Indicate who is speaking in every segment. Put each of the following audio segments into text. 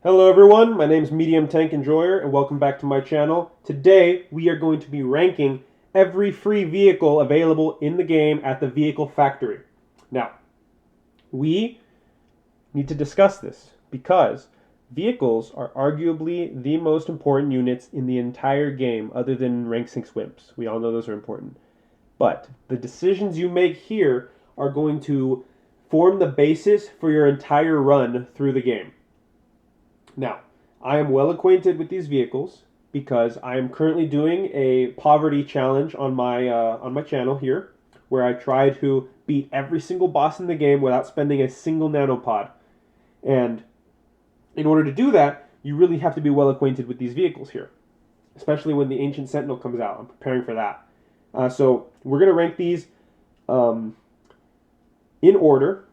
Speaker 1: Hello everyone, my name is Medium Tank Enjoyer and welcome back to my channel. Today we are going to be ranking every free vehicle available in the game at the vehicle factory. Now, we need to discuss this because vehicles are arguably the most important units in the entire game other than rank 6 wimps. We all know those are important. But the decisions you make here are going to form the basis for your entire run through the game. Now, I am well acquainted with these vehicles because I am currently doing a poverty challenge on my channel here, where I try to beat every single boss in the game without spending a single nanopod. And in order to do that, you really have to be well acquainted with these vehicles here, especially when the Ancient Sentinel comes out. I'm preparing for that. So we're going to rank these in order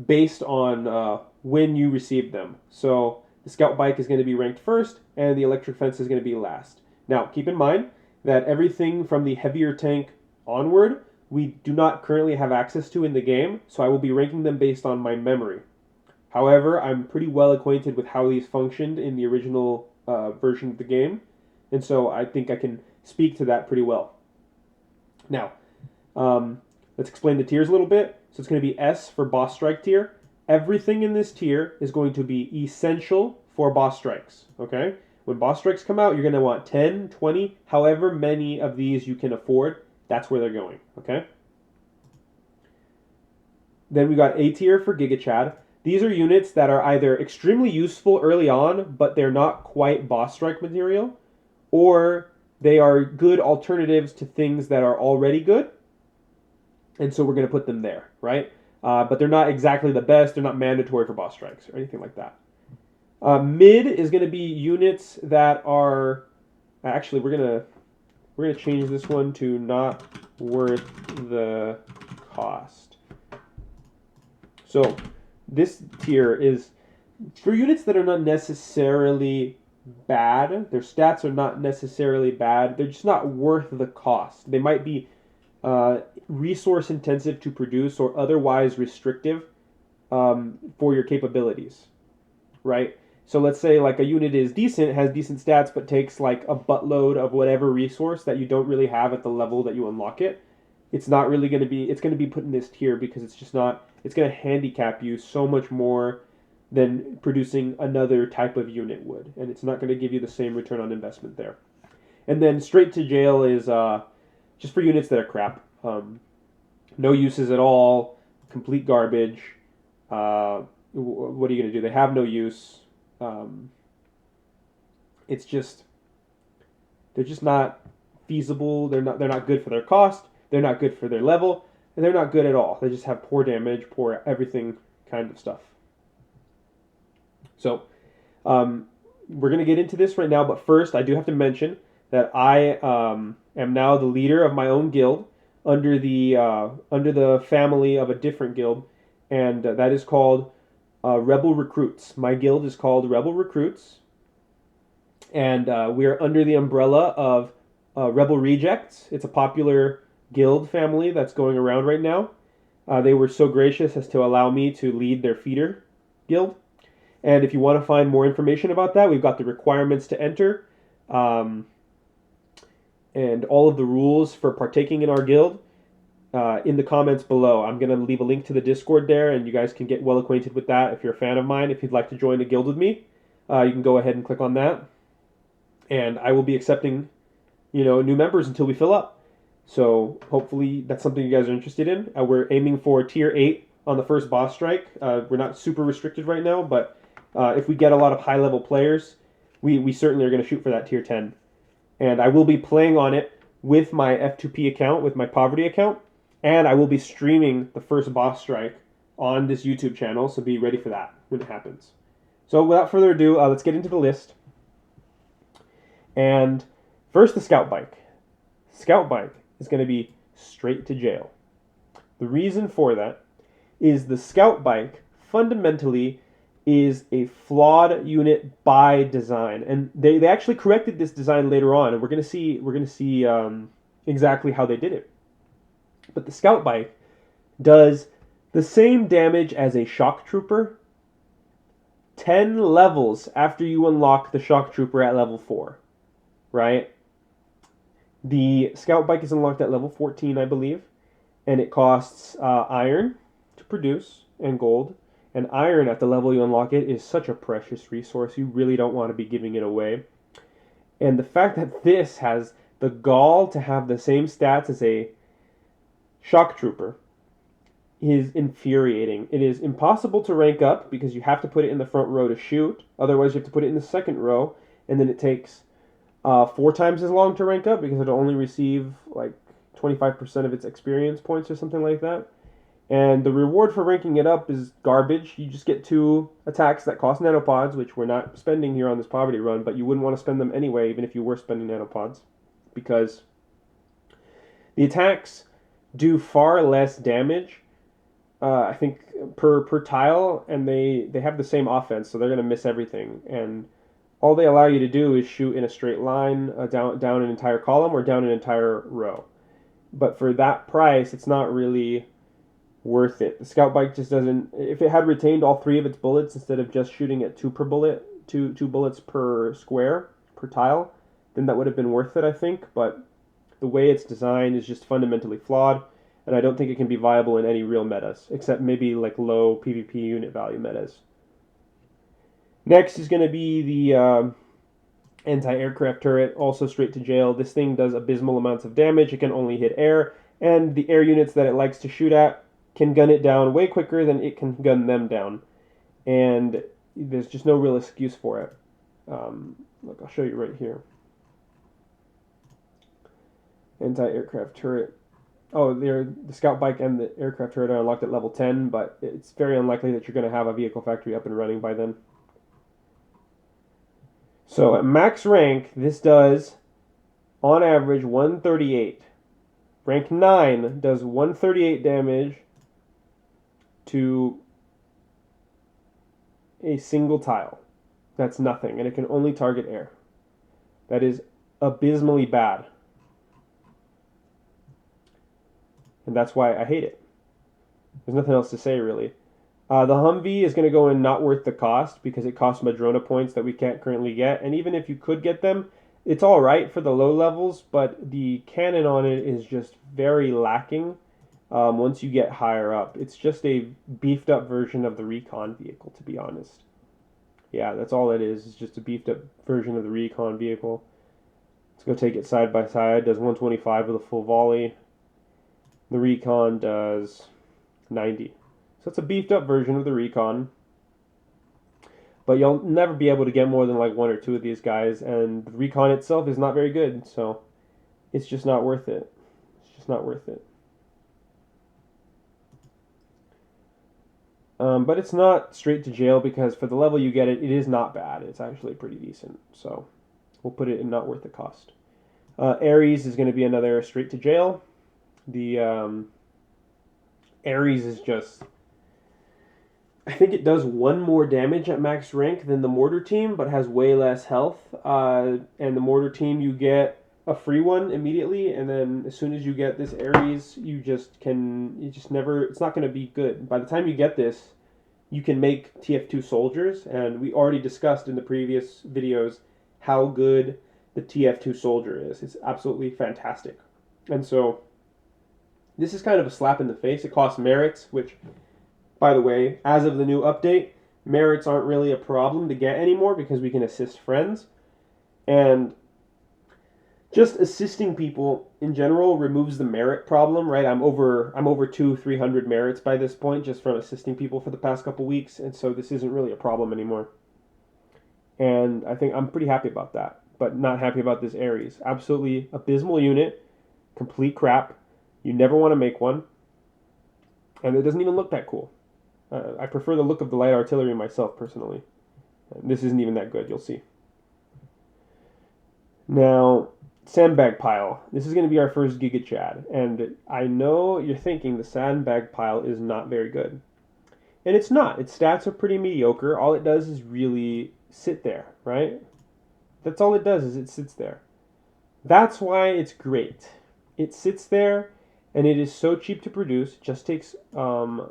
Speaker 1: based on when you received them. So the Scout Bike is going to be ranked first, and the Electric Fence is going to be last. Now, keep in mind that everything from the heavier tank onward, we do not currently have access to in the game, so I will be ranking them based on my memory. However, I'm pretty well acquainted with how these functioned in the original version of the game, and so I think I can speak to that pretty well. Now, let's explain the tiers a little bit. So it's going to be S for boss strike tier. Everything in this tier is going to be essential for boss strikes, okay? When boss strikes come out, you're going to want 10, 20, however many of these you can afford. That's where they're going, okay? Then we got A tier for Giga Chad. These are units that are either extremely useful early on, but they're not quite boss strike material, or they are good alternatives to things that are already good, and so we're going to put them there, right? But they're not exactly the best. They're not mandatory for boss strikes or anything like that. Mid is going to be units that are actually we're gonna change this one to not worth the cost. So this tier is for units that are not necessarily bad. Their stats are not necessarily bad. They're just not worth the cost. They might be resource intensive to produce or otherwise restrictive for your capabilities, right? So let's say like a unit is decent, has decent stats, but takes like a buttload of whatever resource that you don't really have at the level that you unlock it. It's not really going to be, it's going to be put in this tier because it's just not, it's going to handicap you so much more than producing another type of unit would. And it's not going to give you the same return on investment there. And then straight to jail is just for units that are crap. No uses at all, complete garbage. What are you going to do? They have no use. It's just they're just not feasible. They're not good for their cost. They're not good for their level, and they're not good at all. They just have poor damage, poor everything kind of stuff. So we're going to get into this right now, but first I do have to mention that I am now the leader of my own guild under the family of a different guild, and that is called Rebel Recruits. My guild is called Rebel Recruits, and we are under the umbrella of Rebel Rejects. It's a popular guild family that's going around right now. They were so gracious as to allow me to lead their feeder guild. And if you want to find more information about that, we've got the requirements to enter and all of the rules for partaking in our guild in the comments below. I'm going to leave a link to the Discord there, and you guys can get well acquainted with that if you're a fan of mine. If you'd like to join a guild with me, you can go ahead and click on that. And I will be accepting, new members until we fill up. So hopefully that's something you guys are interested in. We're aiming for tier 8 on the first boss strike. We're not super restricted right now, but if we get a lot of high-level players, we certainly are going to shoot for that tier 10. And I will be playing on it with my F2P account, with my poverty account, and I will be streaming the first boss strike on this YouTube channel, so be ready for that when it happens. So without further ado, let's get into the list. And first, the Scout Bike. Scout Bike is going to be straight to jail. The reason for that is the Scout Bike fundamentally is a flawed unit by design, and they actually corrected this design later on, and we're going to see exactly how they did it. But the Scout Bike does the same damage as a shock trooper 10 levels after you unlock the shock trooper at level 4, right? The scout bike is unlocked at level 14, I believe, and it costs iron to produce and gold. And iron at the level you unlock it is such a precious resource. You really don't want to be giving it away. And the fact that this has the gall to have the same stats as a shock trooper is infuriating. It is impossible to rank up because you have to put it in the front row to shoot. Otherwise, you have to put it in the second row, and then it takes 4 times as long to rank up because it'll only receive like 25% of its experience points or something like that. And the reward for ranking it up is garbage. You just get 2 attacks that cost nanopods, which we're not spending here on this poverty run, but you wouldn't want to spend them anyway, even if you were spending nanopods, because the attacks do far less damage, I think, per tile, and they have the same offense, so they're going to miss everything. And all they allow you to do is shoot in a straight line, down an entire column or down an entire row. But for that price, it's not really worth it. The scout bike just doesn't. If it had retained all 3 of its bullets instead of just shooting at 2 per bullet, two bullets per square per tile, then that would have been worth it, I think. But the way it's designed is just fundamentally flawed, and I don't think it can be viable in any real metas, except maybe like low PvP unit value metas. Next is going to be the anti-aircraft turret, also straight to jail. This thing does abysmal amounts of damage. It can only hit air, and the air units that it likes to shoot at can gun it down way quicker than it can gun them down. And there's just no real excuse for it. Look, I'll show you right here. Anti-aircraft turret. Oh, the scout bike and the aircraft turret are unlocked at level 10, but it's very unlikely that you're going to have a vehicle factory up and running by then. So at max rank, this does, on average, 138. Rank 9 does 138 damage to a single tile. That's nothing, and it can only target air. That is abysmally bad. And that's why I hate it. There's nothing else to say, really. The Humvee is going to go in not worth the cost because it costs Madrona points that we can't currently get. And even if you could get them, it's all right for the low levels, but the cannon on it is just very lacking once you get higher up. It's just a beefed up version of the Recon vehicle, to be honest. Yeah, that's all it is. It's just a beefed up version of the Recon vehicle. Let's go take it side by side. Does 125 with a full volley. The Recon does 90. So it's a beefed up version of the Recon. But you'll never be able to get more than like 1 or 2 of these guys. And the Recon itself is not very good. So it's just not worth it. It's just not worth it. But it's not straight to jail because for the level you get it, it is not bad. It's actually pretty decent. So we'll put it in not worth the cost. Ares is going to be another straight to jail. The Ares is just... I think it does 1 more damage at max rank than the mortar team, but has way less health. And the mortar team, you get a free one immediately, and then as soon as you get this Ares, you just never, it's not going to be good. By the time you get this, you can make TF2 soldiers, and we already discussed in the previous videos how good the TF2 soldier is. It's absolutely fantastic. And so this is kind of a slap in the face. It costs merits, which, by the way, as of the new update, merits aren't really a problem to get anymore because we can assist friends. And just assisting people in general removes the merit problem, right? I'm over 200-300 merits by this point just from assisting people for the past couple weeks, and so this isn't really a problem anymore. And I think I'm pretty happy about that, but not happy about this Ares. Absolutely abysmal unit, complete crap. You never want to make one, and it doesn't even look that cool. I prefer the look of the light artillery myself, personally. This isn't even that good, you'll see. Now, Sandbag pile. This is going to be our first Giga Chad, and I know you're thinking the Sandbag pile is not very good. And it's not. Its stats are pretty mediocre. All it does is really sit there, right? That's all it does, is it sits there. That's why it's great. It sits there, and it is so cheap to produce. It just takes, I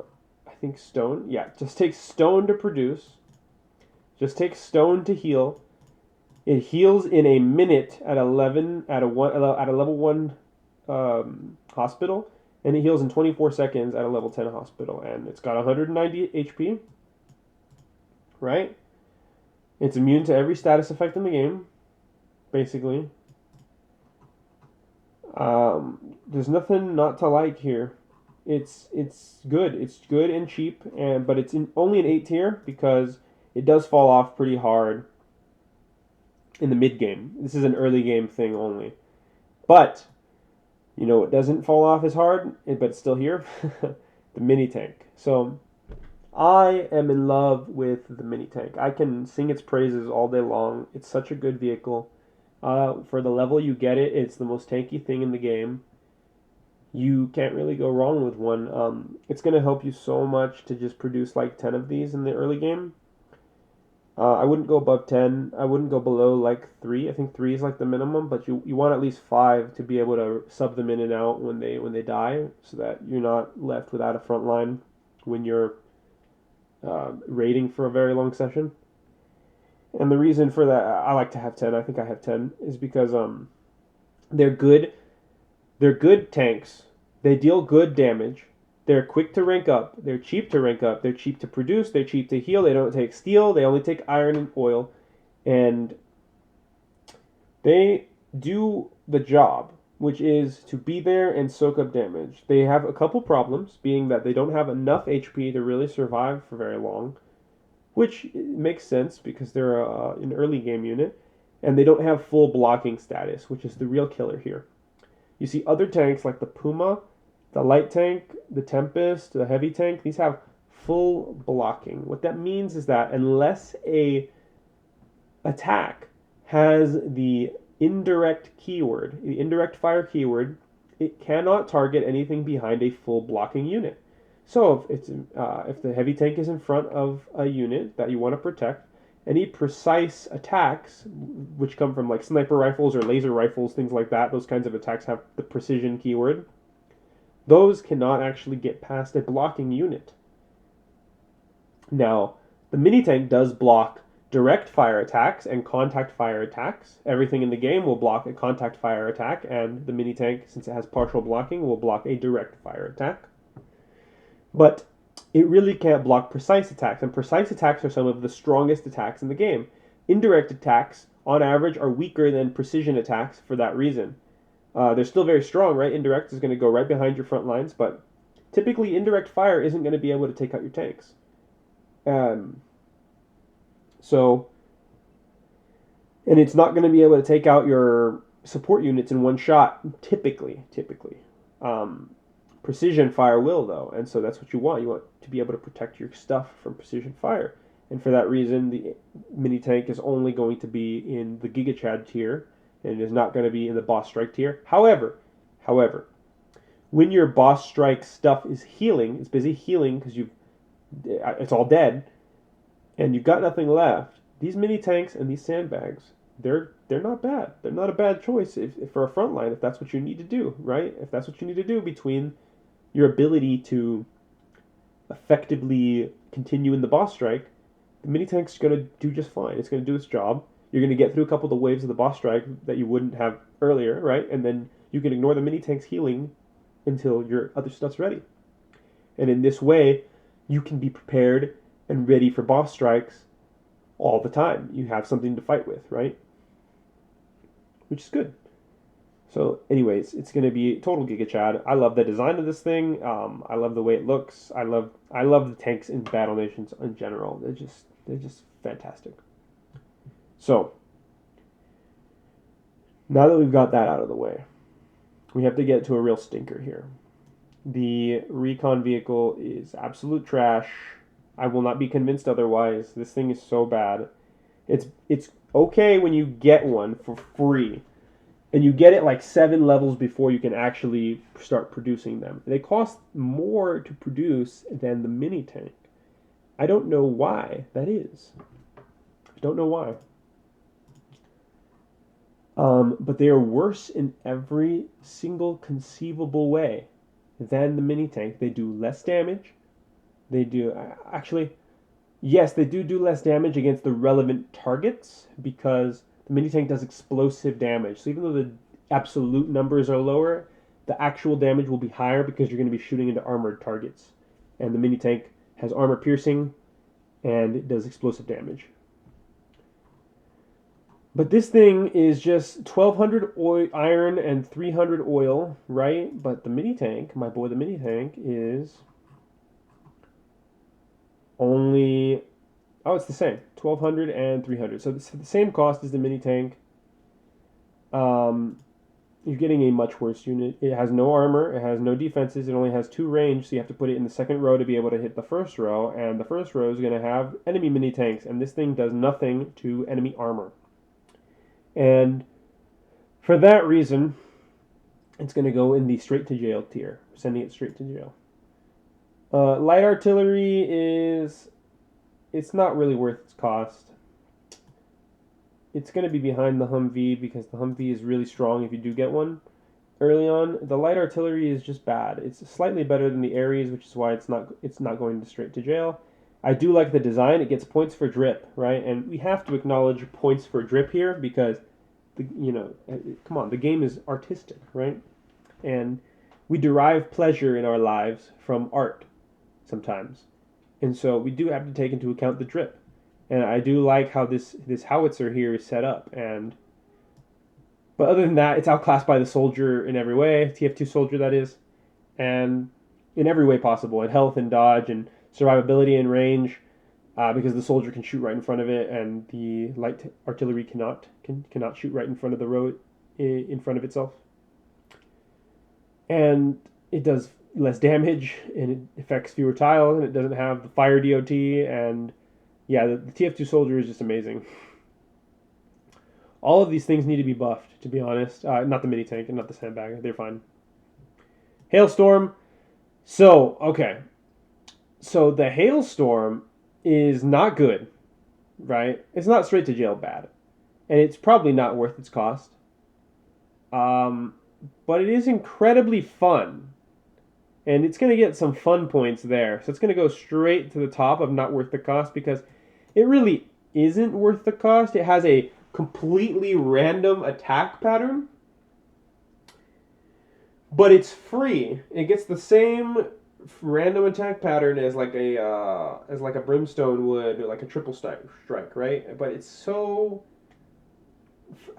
Speaker 1: think stone. Yeah, it just takes stone to produce. Just takes stone to heal. It heals in a minute at 11 at a level 1 hospital, and it heals in 24 seconds at a level 10 hospital, and it's got 190 HP, right? It's immune to every status effect in the game, basically. There's nothing not to like here. It's good. It's good and cheap, but it's only an 8 tier because it does fall off pretty hard in the mid game. This is an early game thing only. But you know it doesn't fall off as hard, but it's still here. The mini tank. So I am in love with the mini tank. I can sing its praises all day long. It's such a good vehicle. For the level you get it, it's the most tanky thing in the game. You can't really go wrong with one. It's going to help you so much to just produce like 10 of these in the early game. I wouldn't go above 10. I wouldn't go below like 3. I think 3 is like the minimum, but you want at least 5 to be able to sub them in and out when they die, so that you're not left without a front line when you're raiding for a very long session. And the reason for that, I like to have 10. I think I have 10 is because they're good. They're good tanks. They deal good damage. They're quick to rank up. They're cheap to rank up. They're cheap to produce. They're cheap to heal. They don't take steel. They only take iron and oil. And they do the job, which is to be there and soak up damage. They have a couple problems, being that they don't have enough HP to really survive for very long, which makes sense because they're an early game unit. And they don't have full blocking status, which is the real killer here. You see other tanks like the Puma, the light tank, the Tempest, the heavy tank, these have full blocking. What that means is that unless a attack has the indirect keyword, the indirect fire keyword, it cannot target anything behind a full blocking unit. So if the heavy tank is in front of a unit that you want to protect, any precise attacks, which come from like sniper rifles or laser rifles, things like that, those kinds of attacks have the precision keyword. Those cannot actually get past a blocking unit. Now, the mini tank does block direct fire attacks and contact fire attacks. Everything in the game will block a contact fire attack, and the mini tank, since it has partial blocking, will block a direct fire attack. But it really can't block precise attacks, and precise attacks are some of the strongest attacks in the game. Indirect attacks, on average, are weaker than precision attacks for that reason. They're still very strong, right? Indirect is going to go right behind your front lines, but typically indirect fire isn't going to be able to take out your tanks. And it's not going to be able to take out your support units in one shot, typically. Precision fire will, though, and so that's what you want. You want to be able to protect your stuff from precision fire. And for that reason, the mini tank is only going to be in the Giga Chad tier, and it is not going to be in the boss strike tier. However, when your boss strike stuff is healing, it's busy healing because it's all dead, and you've got nothing left. These mini tanks and these sandbags, they're not bad. They're not a bad choice if for a front line, if that's what you need to do, right? If that's what you need to do between your ability to effectively continue in the boss strike, the mini tank's going to do just fine. It's going to do its job. You're going to get through a couple of the waves of the boss strike that you wouldn't have earlier, right? And then you can ignore the mini tank's healing until your other stuff's ready. And in this way, you can be prepared and ready for boss strikes all the time. You have something to fight with, right? Which is good. So anyways, it's going to be total Giga Chad. I love the design of this thing. I love the way it looks. I love the tanks in Battle Nations in general. They're just fantastic. So now that we've got that out of the way, we have to get to a real stinker here. The Recon vehicle is absolute trash. I will not be convinced otherwise. This thing is so bad. It's okay when you get one for free, and you get it like 7 levels before you can actually start producing them. They cost more to produce than the mini tank. I don't know why that is. I don't know why. But they are worse in every single conceivable way than the mini tank. They do less damage. They do actually. Yes, they do less damage against the relevant targets because the mini tank does explosive damage. So even though the absolute numbers are lower, the actual damage will be higher because you're going to be shooting into armored targets. And the mini tank has armor piercing and it does explosive damage. But this thing is just 1200 iron and 300 oil, right? But the mini tank, my boy, the mini tank is only, oh, it's the same, 1200 and 300. So it's the same cost as the mini tank. Um, you're getting a much worse unit. It has no armor, it has no defenses, it only has 2 range, so you have to put it in the second row to be able to hit the first row, and the first row is going to have enemy mini tanks, and this thing does nothing to enemy armor. And for that reason, it's going to go in the straight to jail tier, sending it straight to jail. Light artillery it's not really worth its cost. It's going to be behind the Humvee because the Humvee is really strong if you do get one early on. The light artillery is just bad. It's slightly better than the Ares, which is why it's not going straight to jail. I do like the design. It gets points for drip, right? And we have to acknowledge points for drip here because come on, the game is artistic, right? And we derive pleasure in our lives from art sometimes. And so we do have to take into account the drip. And I do like how this howitzer here is set up. But other than that, it's outclassed by the soldier in every way, TF2 soldier that is, and in every way possible, in health and dodge and survivability and range, because the soldier can shoot right in front of it, and the light artillery cannot shoot right in front of the road in front of itself. And it does less damage, and it affects fewer tiles, and it doesn't have the fire DOT, and yeah, the TF2 soldier is just amazing. All of these things need to be buffed, to be honest. Not the mini tank and not the sandbag. They're fine. Hailstorm. So, okay. So the Hailstorm is not good, right? It's not straight to jail bad. And it's probably not worth its cost. But it is incredibly fun. And it's going to get some fun points there. So it's going to go straight to the top of not worth the cost because it really isn't worth the cost. It has a completely random attack pattern, but it's free. It gets the same random attack pattern as like a brimstone would, or like a triple strike, right? But it's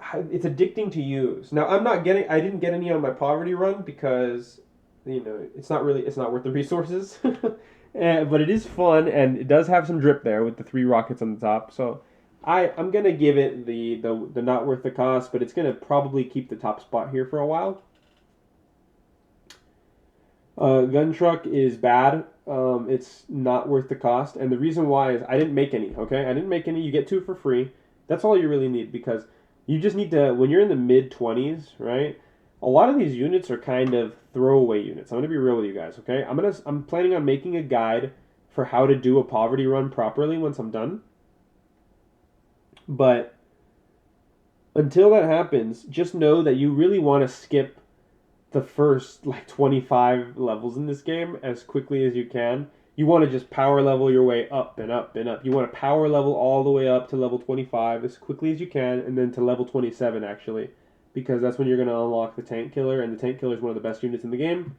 Speaker 1: addicting to use. Now I didn't get any on my poverty run because it's not worth the resources. But it is fun, and it does have some drip there with the 3 rockets on the top. So I'm gonna give it the not worth the cost, but it's gonna probably keep the top spot here for a while. Gun truck is bad. It's not worth the cost, and the reason why is I didn't make any. Okay, I didn't make any. You get 2 for free. That's all you really need because you just need to when you're in the mid-20s, right? A lot of these units are kind of throwaway units. I'm gonna be real with you guys, okay? I'm planning on making a guide for how to do a poverty run properly once I'm done. But until that happens, just know that you really want to skip the first like 25 levels in this game as quickly as you can. You want to just power level your way up and up and up. You want to power level all the way up to level 25 as quickly as you can, and then to level 27 actually, because that's when you're going to unlock the tank killer, and the tank killer is one of the best units in the game.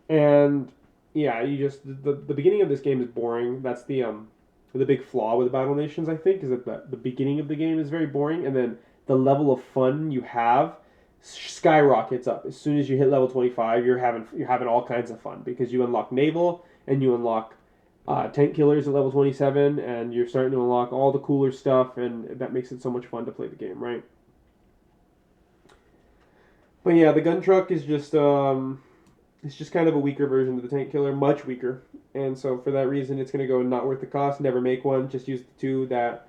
Speaker 1: And yeah, the beginning of this game is boring. That's the big flaw with the Battle Nations, I think, is that the beginning of the game is very boring, and then the level of fun you have skyrockets up. As soon as you hit level 25, you're having all kinds of fun because you unlock naval and you unlock tank killers at level 27, and you're starting to unlock all the cooler stuff, and that makes it so much fun to play the game, right? But yeah, the gun truck is just it's just kind of a weaker version of the tank killer, much weaker. And so for that reason, it's going to go not worth the cost. Never make one. Just use the 2 that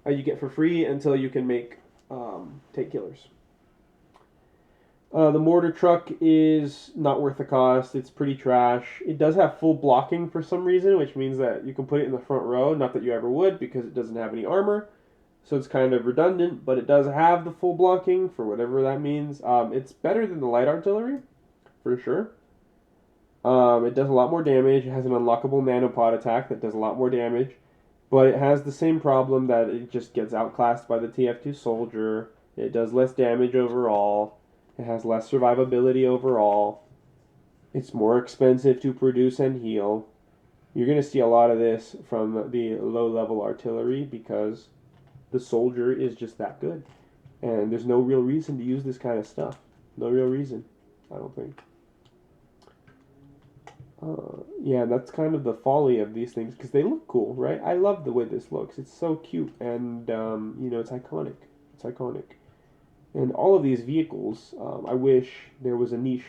Speaker 1: you get for free until you can make tank killers. The mortar truck is not worth the cost. It's pretty trash. It does have full blocking for some reason, which means that you can put it in the front row. Not that you ever would, because it doesn't have any armor. So it's kind of redundant, but it does have the full blocking for whatever that means. It's better than the light artillery, for sure. It does a lot more damage. It has an unlockable nanopod attack that does a lot more damage. But it has the same problem that it just gets outclassed by the TF2 soldier. It does less damage overall. It has less survivability overall. It's more expensive to produce and heal. You're going to see a lot of this from the low-level artillery because the soldier is just that good. And there's no real reason to use this kind of stuff. No real reason, I don't think. Yeah, that's kind of the folly of these things because they look cool, right? I love the way this looks. It's so cute and, it's iconic. It's iconic. And all of these vehicles, I wish there was a niche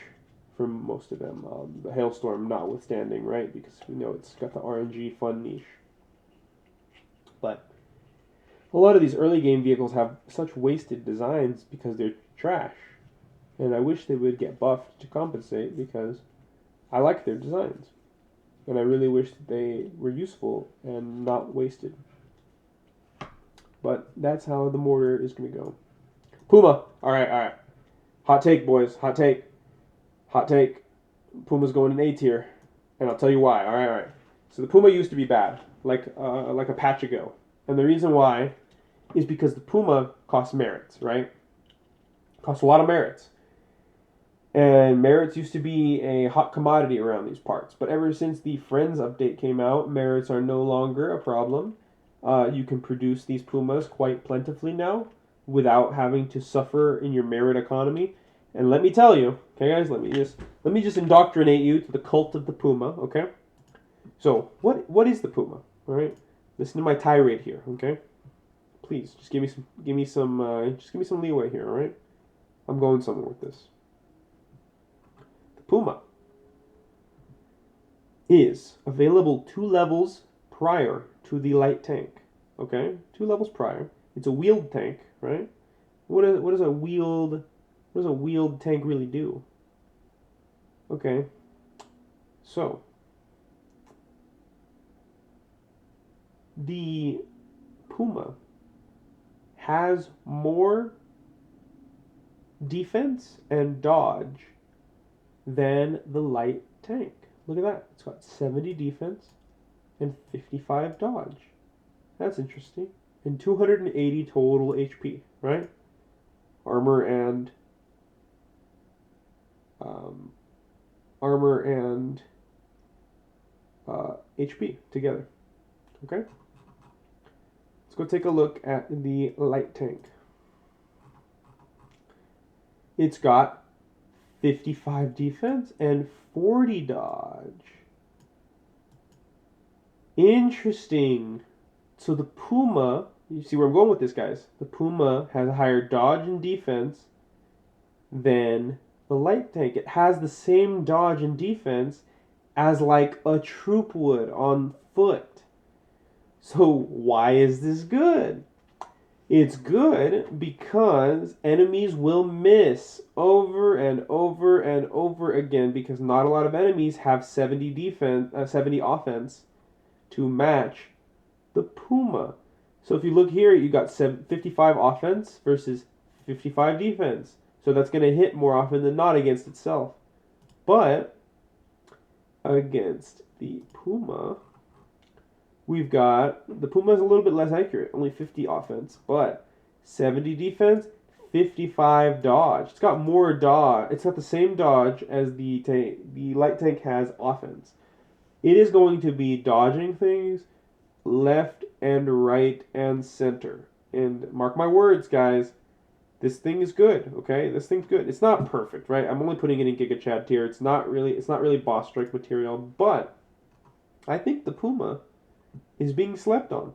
Speaker 1: for most of them. The Hailstorm notwithstanding, right? Because we know it's got the RNG fun niche. But a lot of these early game vehicles have such wasted designs because they're trash. And I wish they would get buffed to compensate because I like their designs. And I really wish that they were useful and not wasted. But that's how the mortar is going to go. Puma. All right. Hot take, boys. Hot take. Puma's going in A tier. And I'll tell you why. All right. So the Puma used to be bad, like a patch ago. And the reason why is because the Puma costs merits, right? Costs a lot of merits. And merits used to be a hot commodity around these parts. But ever since the Friends update came out, merits are no longer a problem. You can produce these Pumas quite plentifully now without having to suffer in your merit economy. And let me tell you, okay guys, let me just indoctrinate you to the cult of the Puma, okay? So, what is the Puma? All right? Listen to my tirade here, okay? Please, just give me some leeway here, all right? I'm going somewhere with this. Puma is available 2 levels prior to the light tank. Okay, 2 levels prior. It's a wheeled tank, right? What does a wheeled tank really do? Okay, so the Puma has more defense and dodge than the light tank. Look at that. It's got 70 defense and 55 dodge. That's interesting. And 280 total HP, right? Armor and HP together. Okay? Let's go take a look at the light tank. It's got 55 defense and 40 dodge. Interesting. So the Puma, you see where I'm going with this, guys. The Puma has a higher dodge and defense than the light tank. It has the same dodge and defense as like a troop would on foot. So why is this good? It's good because enemies will miss over and over and over again because not a lot of enemies have 70 offense to match the Puma. So if you look here, you got 55 offense versus 55 defense. So that's going to hit more often than not against itself. But against the Puma, we've got the Puma is a little bit less accurate, only 50 offense, but 70 defense, 55 dodge. It's got more dodge. It's got the same dodge as the tank. The light tank has offense. It is going to be dodging things left and right and center. And mark my words, guys, this thing is good, okay? This thing's good. It's not perfect, right? I'm only putting it in Giga Chad tier. It's not really boss strike material, but I think the Puma is being slept on.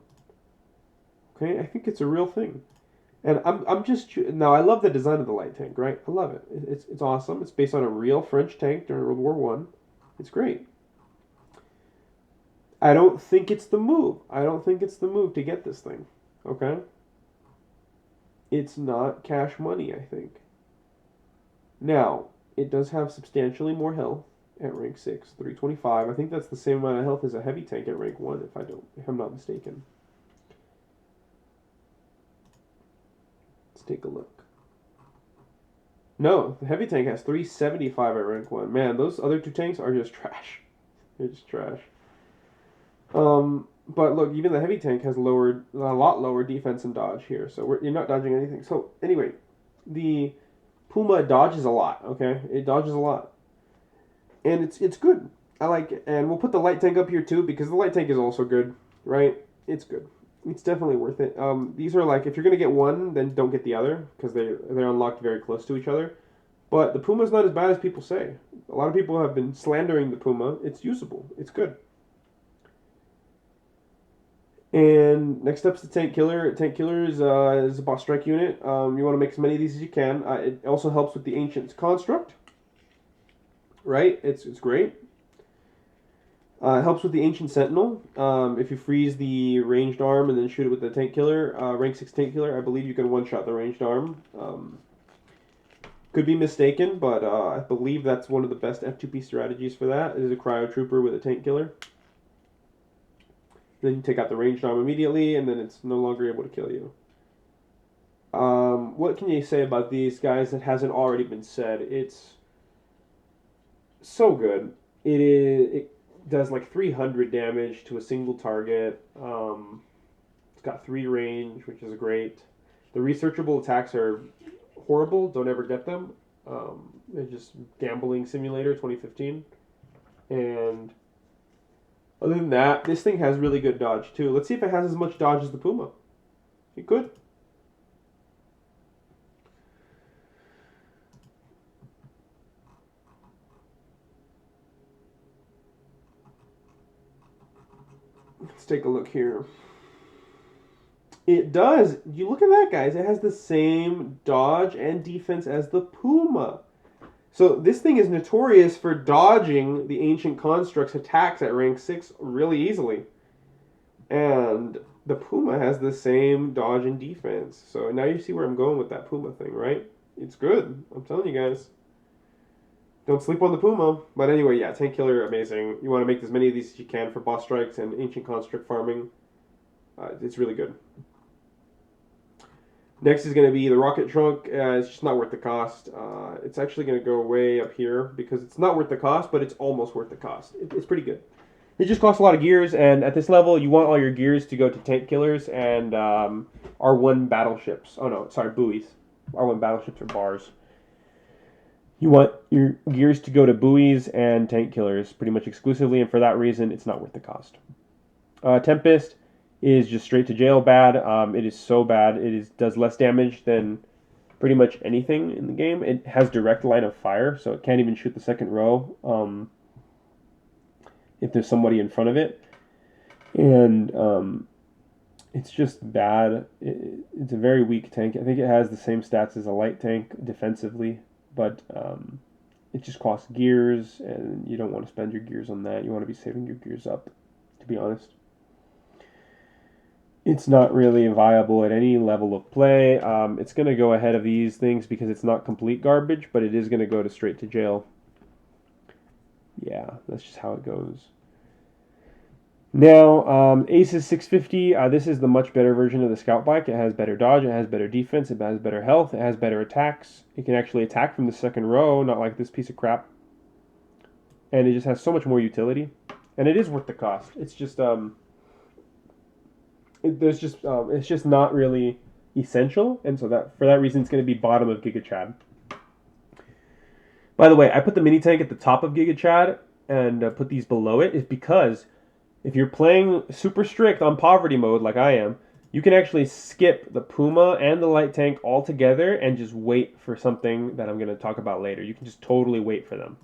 Speaker 1: Okay? I think it's a real thing. And I'm just now I love the design of the light tank, right? I love it. It's awesome. It's based on a real French tank during World War One. It's great. I don't think it's the move. I don't think it's the move to get this thing. Okay? It's not cash money, I think. Now, it does have substantially more health at rank 6, 325. I think that's the same amount of health as a heavy tank at rank 1 if I'm not mistaken. Let's take a look. No, the heavy tank has 375 at rank 1. Man, those other 2 tanks are just trash. They're just trash. But look, even the heavy tank has lowered a lot lower defense and dodge here, so you're not dodging anything. So anyway, the Puma dodges a lot. Okay, it dodges a lot, and it's good. I like it, and we'll put the light tank up here too because the light tank is also good, right? It's good. It's definitely worth it. These are like if you're gonna get one, then don't get the other because they're unlocked very close to each other. But the Puma's not as bad as people say. A lot of people have been slandering the Puma. It's usable. It's good. And next up's the Tank Killer. Tank Killer is a boss strike unit. You want to make as many of these as you can. It also helps with the Ancient Construct, right? It's great. It helps with the Ancient Sentinel. If you freeze the ranged arm and then shoot it with the Tank Killer, rank 6 Tank Killer, I believe you can one-shot the ranged arm. Could be mistaken, but I believe that's one of the best F2P strategies for that. It is a Cryo Trooper with a Tank Killer. Then you take out the ranged arm immediately, and then it's no longer able to kill you. What can you say about these guys that hasn't already been said? It's so good. It does like 300 damage to a single target. It's got 3 range, which is great. The researchable attacks are horrible. Don't ever get them. They're just Gambling Simulator 2015. And other than that, this thing has really good dodge too. Let's see if it has as much dodge as the Puma. It could. Let's take a look here. It does. You look at that, guys. It has the same dodge and defense as the Puma. So this thing is notorious for dodging the Ancient Construct's attacks at rank 6 really easily. And the Puma has the same dodge and defense. So now you see where I'm going with that Puma thing, right? It's good. I'm telling you guys. Don't sleep on the Puma. But anyway, yeah, Tank Killer, amazing. You want to make as many of these as you can for boss strikes and Ancient Construct farming. It's really good. Next is going to be the Rocket Trunk. It's just not worth the cost. It's actually going to go way up here because it's not worth the cost, but it's almost worth the cost. It's pretty good. It just costs a lot of gears, and at this level, you want all your gears to go to Tank Killers and R1 battleships. Oh no, sorry, buoys. R1 battleships are bars. You want your gears to go to buoys and Tank Killers pretty much exclusively, and for that reason, it's not worth the cost. Tempest is just straight to jail bad. It is so bad. Does less damage than pretty much anything in the game. It has direct line of fire, so it can't even shoot the second row if there's somebody in front of it. And it's just bad. It's a very weak tank. I think it has the same stats as a light tank defensively, but it just costs gears, and you don't want to spend your gears on that. You want to be saving your gears up, to be honest. It's not really viable at any level of play. It's going to go ahead of these things because it's not complete garbage, but it is going to go to straight to jail. Yeah, that's just how it goes. Now, ASUS 650, this is the much better version of the Scout Bike. It has better dodge, it has better defense, it has better health, it has better attacks. It can actually attack from the second row, not like this piece of crap. And it just has so much more utility. And it is worth the cost. It's just... it's just not really essential, and so that for that reason it's going to be bottom of Giga Chad. By the way, I put the mini tank at the top of Giga Chad and put these below it is because if you're playing super strict on poverty mode like I am, you can actually skip the Puma and the light tank altogether and just wait for something that I'm going to talk about later. You can just totally wait for them.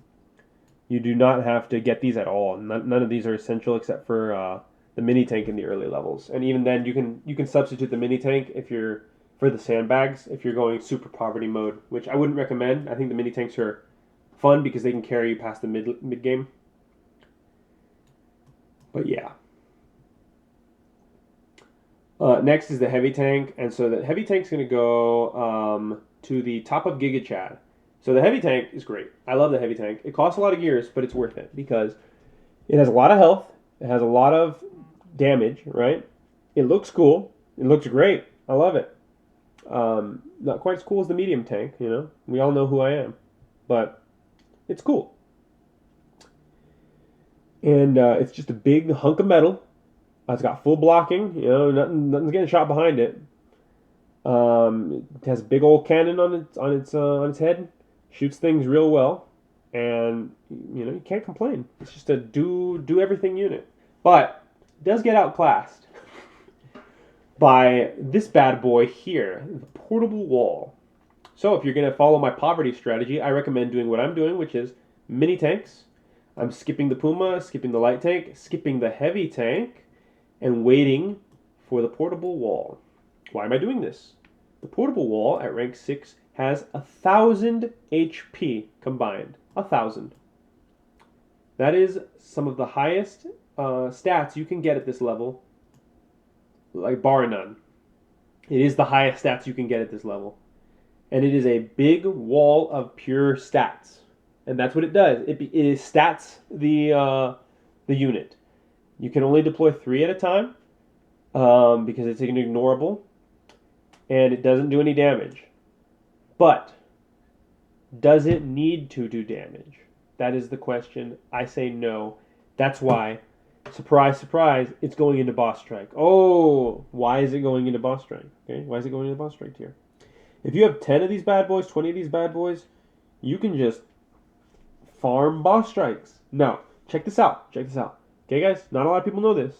Speaker 1: You do not have to get these at all. None of these are essential except for the mini tank in the early levels, and even then you can substitute the mini tank if you're for the sandbags if you're going super poverty mode, which I wouldn't recommend. I think the mini tanks are fun because they can carry you past the mid game. But yeah. Next is the heavy tank, and so the heavy tank's going to go to the top of Giga Chad. So the heavy tank is great. I love the heavy tank. It costs a lot of gears, but it's worth it because it has a lot of health. It has a lot of damage, right? It looks cool. It looks great. I love it. Not quite as cool as the medium tank, you know. We all know who I am, but it's cool. And it's just a big hunk of metal. It's got full blocking. You know, nothing's getting shot behind it. It has a big old cannon on its head. Shoots things real well, and you know you can't complain. It's just a do everything unit, but it does get outclassed by this bad boy here, the portable wall. So if you're gonna follow my poverty strategy, I recommend doing what I'm doing, which is mini tanks. I'm skipping the Puma, skipping the light tank, skipping the heavy tank, and waiting for the portable wall. Why am I doing this? The portable wall at rank 6 has 1,000 HP combined. 1,000. That is some of the highest stats you can get at this level, like bar none. It is the highest stats you can get at this level. And it is a big wall of pure stats. And that's what it does. It stats the unit. You can only deploy 3 at a time because it's ignorable. And it doesn't do any damage. But does it need to do damage? That is the question. I say no. That's why, surprise, surprise, it's going into boss strike. Oh, why is it going into boss strike? Okay, why is it going into boss strike tier? If you have 10 of these bad boys, 20 of these bad boys, you can just farm boss strikes. Now, check this out. Check this out. Okay, guys, not a lot of people know this.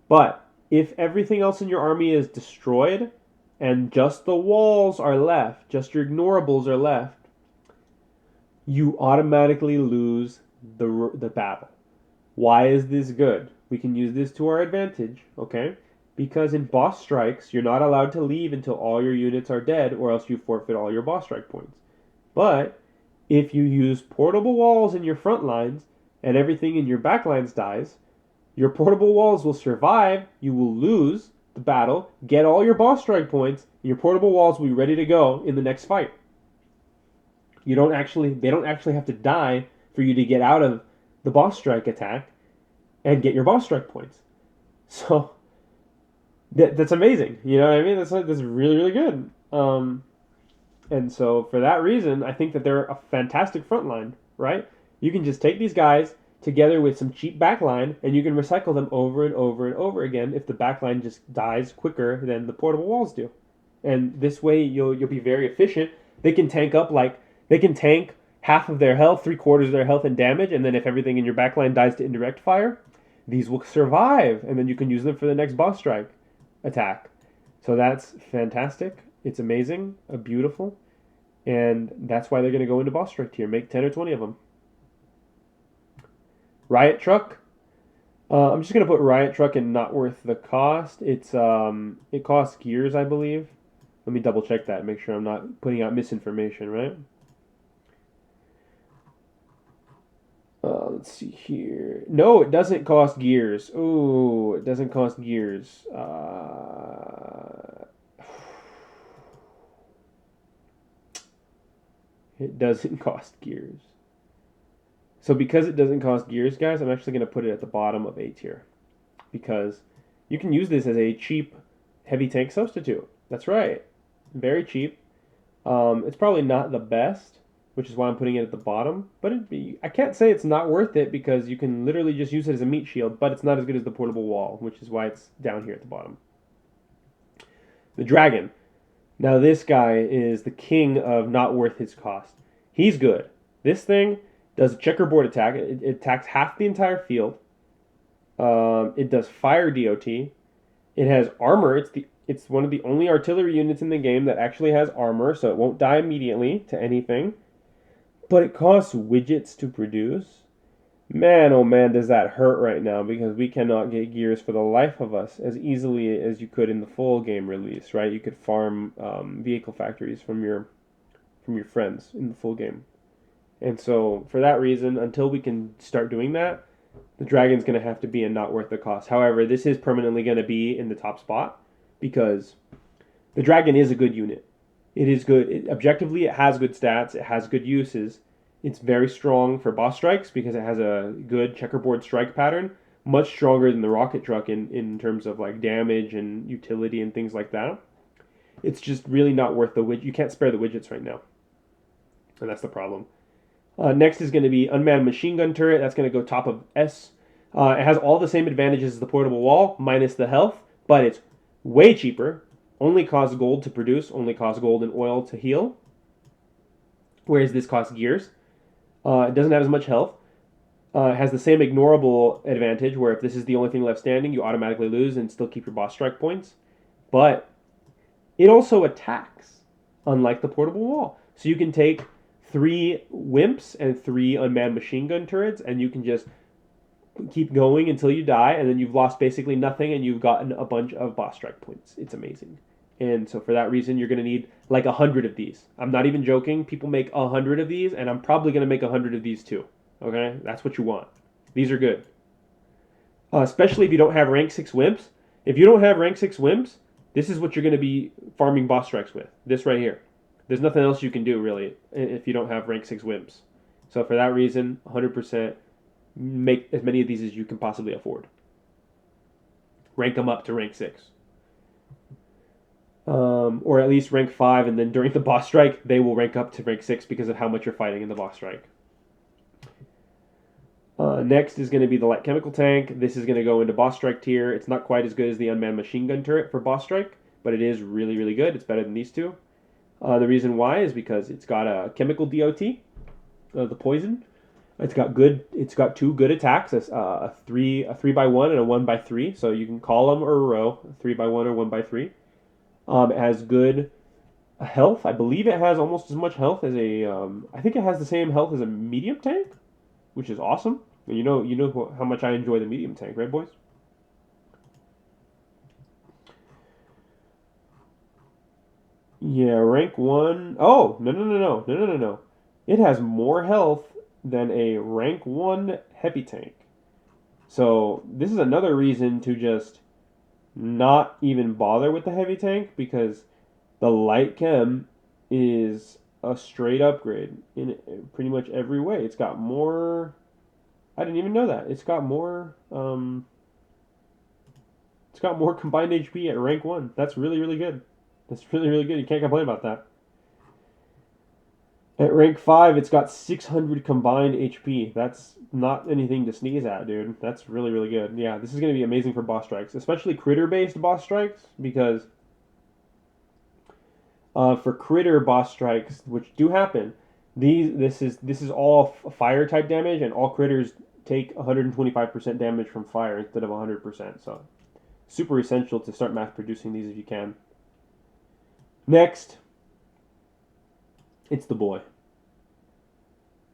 Speaker 1: But if everything else in your army is destroyed, and just the walls are left, just your ignorables are left, you automatically lose the battle. Why is this good? We can use this to our advantage, okay? Because in boss strikes, you're not allowed to leave until all your units are dead, or else you forfeit all your boss strike points. But if you use portable walls in your front lines, and everything in your back lines dies, your portable walls will survive, you will lose the battle, get all your boss strike points, and your portable walls will be ready to go in the next fight. They don't actually have to die for you to get out of the boss strike attack and get your boss strike points. So that's amazing. You know what I mean? That's really, really good. And so for that reason, I think that they're a fantastic front line, right? You can just take these guys together with some cheap backline, and you can recycle them over and over and over again if the backline just dies quicker than the portable walls do. And this way, you'll be very efficient. They can tank half of their health, 3/4 of their health and damage, and then if everything in your backline dies to indirect fire, these will survive, and then you can use them for the next boss strike attack. So that's fantastic. It's amazing, beautiful, and that's why they're going to go into boss strike tier. Make 10 or 20 of them. Riot truck. I'm just gonna put Riot truck in not worth the cost. It costs gears, I believe. Let me double check that, make sure I'm not putting out misinformation, right? Let's see here. No, it doesn't cost gears. Oh, it doesn't cost gears. It doesn't cost gears. So because it doesn't cost gears, guys, I'm actually going to put it at the bottom of A tier. Because you can use this as a cheap heavy tank substitute. That's right. Very cheap. It's probably not the best, which is why I'm putting it at the bottom. But I can't say it's not worth it because you can literally just use it as a meat shield, but it's not as good as the portable wall, which is why it's down here at the bottom. The dragon. Now this guy is the king of not worth his cost. He's good. This thing does a checkerboard attack. It attacks half the entire field. It does fire DOT. It has armor. It's one of the only artillery units in the game that actually has armor, so it won't die immediately to anything. But it costs widgets to produce. Man, oh man, does that hurt right now because we cannot get gears for the life of us as easily as you could in the full game release, right? You could farm vehicle factories from your friends in the full game. And so, for that reason, until we can start doing that, the dragon's going to have to be a not worth the cost. However, this is permanently going to be in the top spot because the dragon is a good unit. It is good. Objectively, it has good stats. It has good uses. It's very strong for boss strikes because it has a good checkerboard strike pattern. Much stronger than the rocket truck in terms of like damage and utility and things like that. It's just really not worth the widget. You can't spare the widgets right now. And that's the problem. Next is going to be unmanned machine gun turret. That's going to go top of S. It has all the same advantages as the portable wall, minus the health, but it's way cheaper. Only costs gold to produce, only costs gold and oil to heal, whereas this costs gears. It doesn't have as much health. It has the same ignorable advantage, where if this is the only thing left standing, you automatically lose and still keep your boss strike points. But it also attacks, unlike the portable wall. So you can take 3 wimps and 3 unmanned machine gun turrets, and you can just keep going until you die, and then you've lost basically nothing, and you've gotten a bunch of boss strike points. It's amazing. And so for that reason, you're going to need like 100 of these. I'm not even joking. People make 100 of these, and I'm probably going to make 100 of these too. Okay? That's what you want. These are good. Especially if you don't have rank 6 wimps. If you don't have rank 6 wimps, this is what you're going to be farming boss strikes with. This right here. There's nothing else you can do, really, if you don't have rank 6 wimps. So for that reason, 100% make as many of these as you can possibly afford. Rank them up to rank 6. Or at least rank 5, and then during the boss strike, they will rank up to rank 6 because of how much you're fighting in the boss strike. Next is going to be the light chemical tank. This is going to go into boss strike tier. It's not quite as good as the unmanned machine gun turret for boss strike, but it is really, really good. It's better than these two. The reason why is because it's got a chemical DOT, the poison. It's got 2 good attacks, a 3x1 and a 1x3. So you can column or row, 3x1 or 1x3. It has good health. I believe it has almost as much health as a. I think it has the same health as a medium tank, which is awesome. And you know how much I enjoy the medium tank, right, boys? Yeah, rank 1. Oh, no. It has more health than a rank 1 heavy tank. So, this is another reason to just not even bother with the heavy tank, because the light chem is a straight upgrade in pretty much every way. It's got more. I didn't even know that. It's got more. It's got more combined HP at rank 1. That's really, really good. That's really, really good. You can't complain about that. At rank 5, it's got 600 combined HP. That's not anything to sneeze at, dude. That's really, really good. Yeah, this is going to be amazing for boss strikes, especially critter-based boss strikes, because for critter boss strikes, which do happen, this is all fire type damage, and all critters take 125% damage from fire instead of 100%. So, super essential to start mass producing these if you can. Next, it's the boy.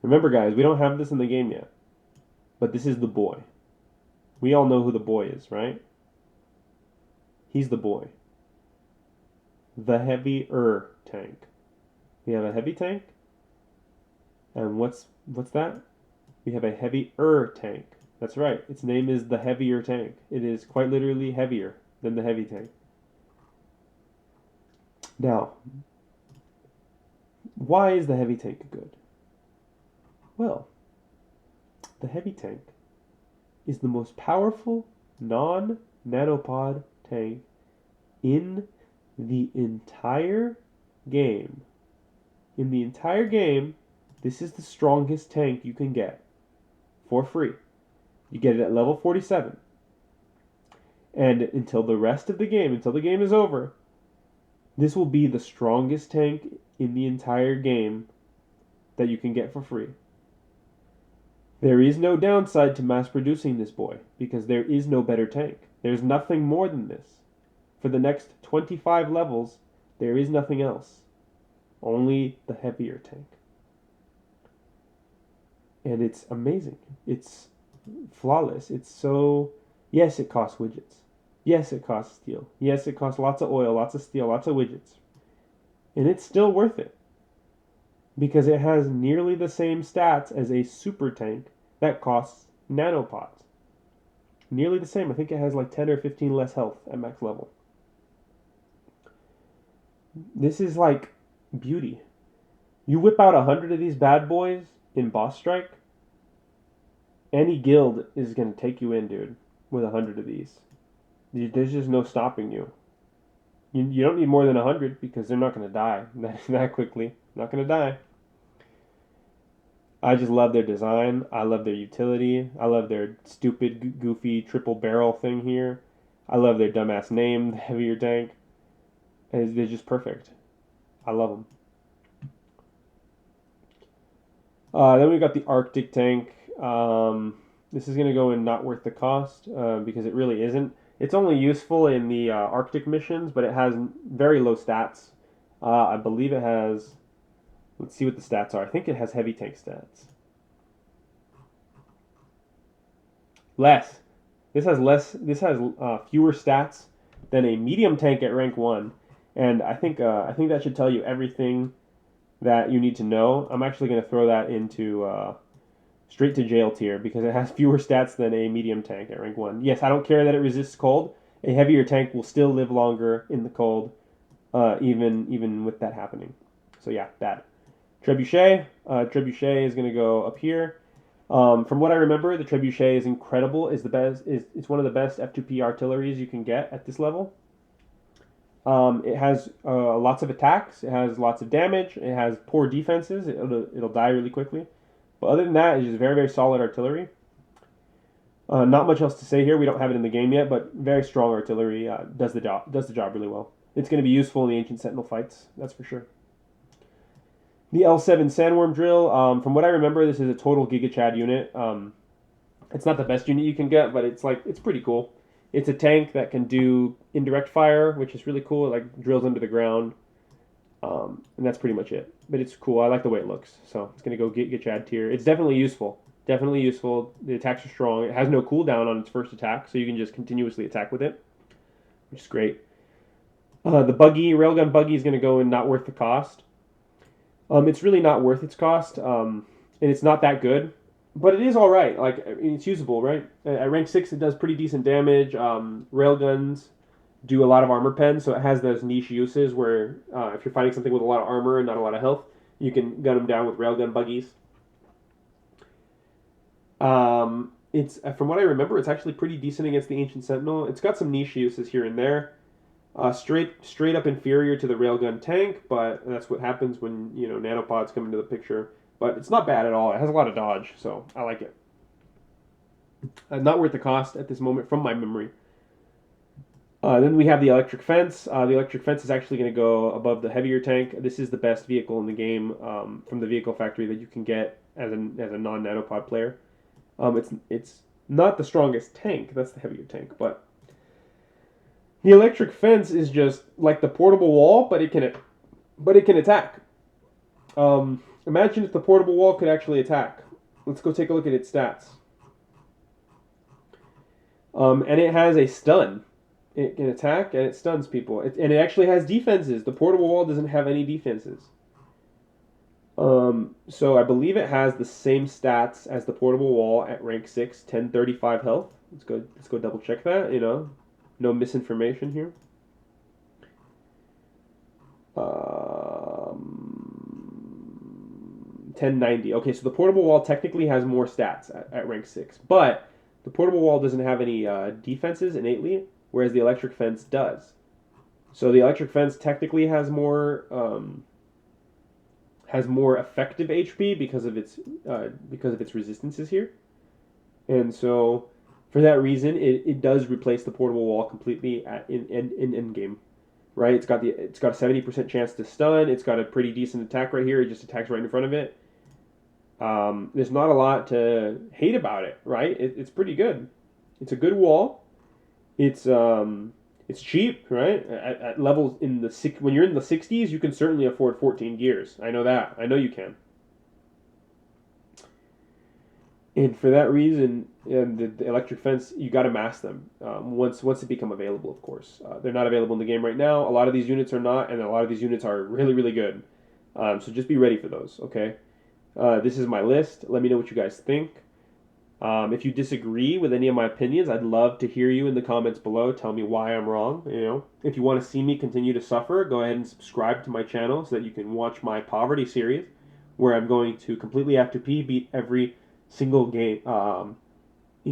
Speaker 1: Remember, guys, we don't have this in the game yet, but this is the boy. We all know who the boy is, right? He's the boy. The heavier tank. We have a heavy tank, and what's that? We have a heavier tank. That's right. Its name is the heavier tank. It is quite literally heavier than the heavy tank. Now, why is the heavy tank good? Well, the heavy tank is the most powerful non-nanopod tank in the entire game. In the entire game, this is the strongest tank you can get for free. You get it at level 47. And until the rest of the game, until the game is over, this will be the strongest tank in the entire game that you can get for free. There is no downside to mass producing this boy, because there is no better tank. There's nothing more than this. For the next 25 levels, there is nothing else. Only the heavier tank. And it's amazing. It's flawless. It's so... Yes, it costs widgets. Yes, it costs steel. Yes, it costs lots of oil, lots of steel, lots of widgets. And it's still worth it, because it has nearly the same stats as a super tank that costs nanopods. Nearly the same. I think it has like 10 or 15 less health at max level. This is like beauty. You whip out 100 of these bad boys in boss strike, any guild is going to take you in, dude, with 100 of these. There's just no stopping you. You don't need more than 100, because they're not going to die that quickly. Not going to die. I just love their design. I love their utility. I love their stupid, goofy triple barrel thing here. I love their dumbass name, the heavier tank. They're just perfect. I love them. Then we got the Arctic tank. This is going to go in not worth the cost because it really isn't. It's only useful in the Arctic missions, but it has very low stats. I believe it has. Let's see what the stats are. I think it has heavy tank stats. Less. This has less. This has fewer stats than a medium tank at rank 1, and I think that should tell you everything that you need to know. I'm actually going to throw that into straight to jail tier because it has fewer stats than a medium tank at rank 1. Yes, I don't care that it resists cold. A heavier tank will still live longer in the cold, even with that happening. So yeah, bad. Trebuchet. Trebuchet is going to go up here. From what I remember, the Trebuchet is incredible. Is the best. It's one of the best F2P artilleries you can get at this level. It has lots of attacks. It has lots of damage. It has poor defenses. It'll die really quickly. But other than that, it's just very, very solid artillery. Not much else to say here. We don't have it in the game yet, but very strong artillery does the job. Does the job really well. It's going to be useful in the Ancient Sentinel fights. That's for sure. The L7 Sandworm drill. From what I remember, this is a total Giga Chad unit. It's not the best unit you can get, but it's pretty cool. It's a tank that can do indirect fire, which is really cool. It like drills under the ground, and that's pretty much it. But it's cool. I like the way it looks, so it's gonna go get Chad tier. It's definitely useful. Definitely useful. The attacks are strong. It has no cooldown on its first attack, so you can just continuously attack with it, which is great. The buggy, railgun buggy, is gonna go in not worth the cost. It's really not worth its cost, and it's not that good, but it is all right. Like I mean, it's usable, right? At rank 6, it does pretty decent damage. Railguns do a lot of armor pen, so it has those niche uses where if you're fighting something with a lot of armor and not a lot of health, you can gun them down with railgun buggies. It's from what I remember, it's actually pretty decent against the Ancient Sentinel. It's got some niche uses here and there. Straight up inferior to the railgun tank, but that's what happens when nanopods come into the picture. But it's not bad at all. It has a lot of dodge, so I like it. Not worth the cost at this moment from my memory. Then we have the electric fence. The electric fence is actually going to go above the heavier tank. This is the best vehicle in the game from the vehicle factory that you can get as a non nanopod player. It's not the strongest tank. That's the heavier tank, but the electric fence is just like the portable wall, but it can attack. Imagine if the portable wall could actually attack. Let's go take a look at its stats. And it has a stun. It can attack and it stuns people. And it actually has defenses. The portable wall doesn't have any defenses. So I believe it has the same stats as the portable wall at rank 6, 1035 health. Let's go double check that, No misinformation here. 1090. Okay, so the portable wall technically has more stats at rank 6, but the portable wall doesn't have any defenses innately, whereas the electric fence does. So the electric fence technically has more effective HP because of its resistances here, and so for that reason, it does replace the portable wall completely in endgame, right? It's got a 70% chance to stun. It's got a pretty decent attack right here. It just attacks right in front of it. There's not a lot to hate about it, right? It's pretty good. It's a good wall. It's cheap, right? At levels when you're in the 60s, you can certainly afford 14 gears. I know that. I know you can. And for that reason, the electric fence, you got to mass them once they become available. Of course, they're not available in the game right now. A lot of these units are not, and a lot of these units are really, really good. So just be ready for those. Okay. This is my list. Let me know what you guys think. If you disagree with any of my opinions, I'd love to hear you in the comments below. Tell me why I'm wrong. If you want to see me continue to suffer, go ahead and subscribe to my channel so that you can watch my poverty series, where I'm going to completely F2P beat every single game,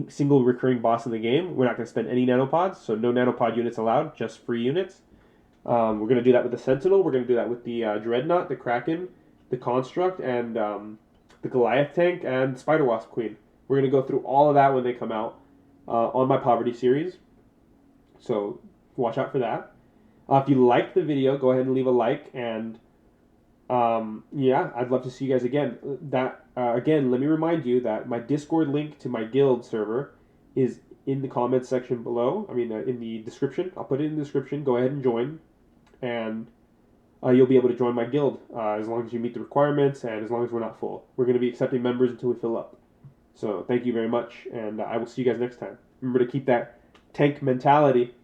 Speaker 1: single recurring boss in the game. We're not going to spend any nanopods, so no nanopod units allowed, just free units. We're going to do that with the Sentinel. We're going to do that with the Dreadnought, the Kraken, the Construct, and the the Goliath tank, and Spider Wasp Queen. We're going to go through all of that when they come out on my Poverty series. So watch out for that. If you liked the video, go ahead and leave a like, and yeah, I'd love to see you guys again. Again, let me remind you that my Discord link to my guild server is in the comments section below. I mean, in the description. I'll put it in the description. Go ahead and join, and you'll be able to join my guild as long as you meet the requirements and as long as we're not full. We're going to be accepting members until we fill up. So thank you very much, and I will see you guys next time. Remember to keep that tank mentality.